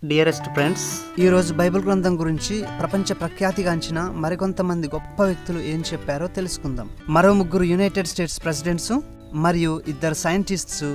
Dearest friends, ఈరోజు Bible గ్రంథం గురించి ప్రపంచ ప్రఖ్యాతిగాంచిన మరికొంతమంది గొప్ప వ్యక్తులు ఏం చెప్పారో తెలుసుకుందాం. మరో 3 యునైటెడ్ స్టేట్స్ ప్రెసిడెంట్స్ మరియు 2 సైంటిస్ట్స్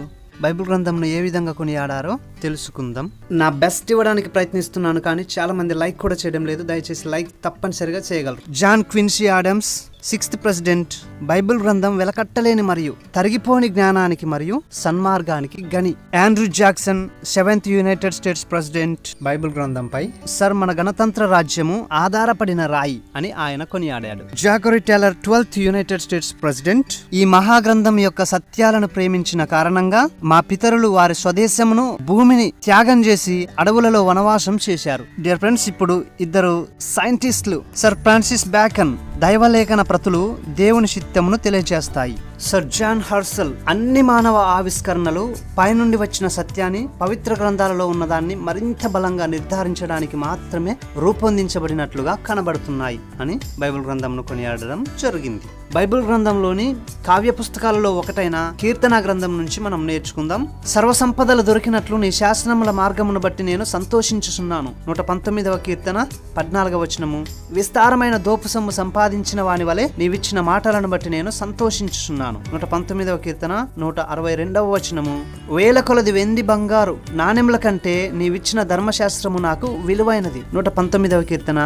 బైబిల్ గ్రంథంను ఏ విధంగా కొనియాడారో తెలుసుకుందాం. నా బెస్ట్ ఇవ్వడానికి ప్రయత్నిస్తున్నాను, కానీ చాలా మంది లైక్ కూడా చేయడం లేదు. దయచేసి లైక్ తప్పనిసరిగా చేయగలరు. John Quincy Adams 6th president. Bible గ్రంథం వెలకట్టలేని మరియు తరిగిపోని జ్ఞానానికి మరియు సన్మార్గానికి గని. Andrew Jackson 7th United States president. Bible గ్రంథంపై సర్ మన గణతంత్ర రాజ్యము ఆధారపడిన రాయి అని ఆయన కొనియాడాడు. Zachary Taylor 12th United States president. ఈ మహాగ్రంథం యొక్క సత్యాలను ప్రేమించిన కారణంగా మా పితరులు వారి స్వదేశమును భూమిని త్యాగం చేసి అడవులలో వనవాసం చేశారు. డియర్ ఫ్రెండ్స్, ఇప్పుడు 2 సైంటిస్టులు సర్ ఫ్రాన్సిస్ బ్యాకన్ దైవలేఖన ప్రతులు దేవుని చిత్తమును తెలియజేస్తాయి. సర్ జాన్ హర్సల్ అన్ని మానవ ఆవిష్కరణలు పైనుండి వచ్చిన సత్యాన్ని పవిత్ర గ్రంథాలలో ఉన్నదాన్ని మరింత బలంగా నిర్ధారించడానికి మాత్రమే రూపొందించబడినట్లుగా కనబడుతున్నాయి అని బైబిల్ గ్రంథంను కొనియాడడం జరిగింది. బైబిల్ గ్రంథంలోని కావ్య పుస్తకాలలో ఒకటైన కీర్తన గ్రంథం నుంచి మనం నేర్చుకుందాం. సర్వసంపదలు దొరికినట్లు నీ శాసనముల మార్గమును బట్టి నేను సంతోషించుచున్నాను. 119వ కీర్తన 14వ వచనము. విస్తారమైన దోపు సొమ్ము సంపాదించిన వాని వలె నీవిచ్చిన మాటలను బట్టి నేను సంతోషించుచున్నాను. 119వ కీర్తన 162వ వచనము. వేల కొలది వెండి బంగారు నాణెముల కంటే నీవిచ్చిన ధర్మశాస్త్రము నాకు విలువైనది. 119వ కీర్తన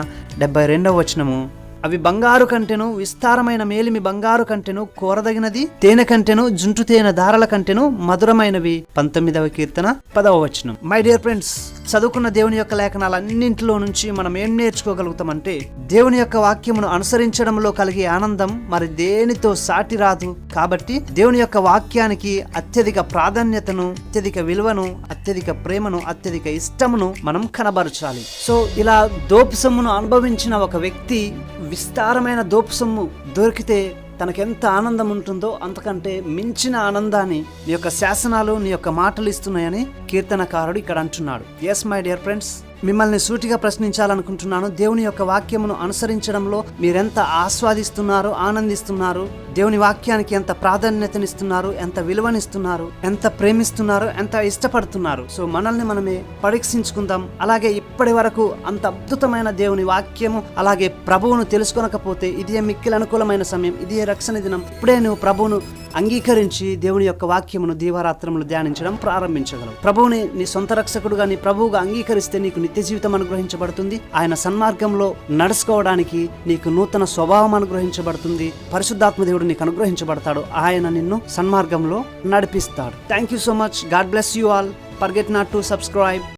72వ వచనము. అవి బంగారు కంటెను, విస్తారమైన మేలిమి బంగారు కంటెను కోరదగినది, తేనె కంటెను, జుంటు తేనె దారల కంటెను మధురమైనవి. 19వ కీర్తన 10వ వచనం. మై డియర్ ఫ్రెండ్స్, చదువుకున్న దేవుని యొక్క లేఖనాలన్నింటిలో నుంచి మనం ఏం నేర్చుకోగలుగుతామంటే, దేవుని యొక్క వాక్యమును అనుసరించడంలో కలిగే ఆనందం మరి దేనితో సాటి రాదు. కాబట్టి దేవుని యొక్క వాక్యానికి అత్యధిక ప్రాధాన్యతను, అత్యధిక విలువను, అత్యధిక ప్రేమను, అత్యధిక ఇష్టమును మనం కనబరచాలి. సో ఇలా దోపు సొమ్మును అనుభవించిన ఒక వ్యక్తి విస్తారమైన దోపు సొమ్ము దొరికితే తనకెంత ఆనందం ఉంటుందో అంతకంటే మించిన ఆనందాన్ని నీ యొక్క శాసనాలు, నీ యొక్క మాటలు ఇస్తున్నాయని కీర్తనకారుడు ఇక్కడ అంటున్నాడు. ఎస్ మై డియర్ ఫ్రెండ్స్, మిమ్మల్ని సూటిగా ప్రశ్నించాలనుకుంటున్నాను. దేవుని యొక్క వాక్యమును అనుసరించడంలో మీరెంత ఆస్వాదిస్తున్నారు, ఆనందిస్తున్నారు, దేవుని వాక్యానికి ఎంత ప్రాధాన్యతనిస్తున్నారు, ఎంత విలువనిస్తున్నారు, ఎంత ప్రేమిస్తున్నారు, ఎంత ఇష్టపడుతున్నారు. సో మనల్ని మనమే పరీక్షించుకుందాం. అలాగే ఇప్పటి వరకు అంత అద్భుతమైన దేవుని వాక్యము, అలాగే ప్రభువును తెలుసుకొనకపోతే ఇదే మిక్కిలి అనుకూలమైన సమయం, ఇదే రక్షణ దినం. ఇప్పుడే నువ్వు ప్రభువును అంగీకరించి దేవుని యొక్క వాక్యమును దీవారాత్రములు ధ్యానించడం ప్రారంభించగలవు. ప్రభువుని నీ సొంత రక్షకుడుగా, నీ ప్రభువుగా అంగీకరిస్తే నీకు నిత్య జీవితం అనుగ్రహించబడుతుంది. ఆయన సన్మార్గంలో నడుచుకోవడానికి నీకు నూతన స్వభావం అనుగ్రహించబడుతుంది. పరిశుద్ధాత్మ దేవుడు నీకు అనుగ్రహించబడతాడు. ఆయన నిన్ను సన్మార్గంలో నడిపిస్తాడు. Thank you so much. God bless you all. Forget not to subscribe.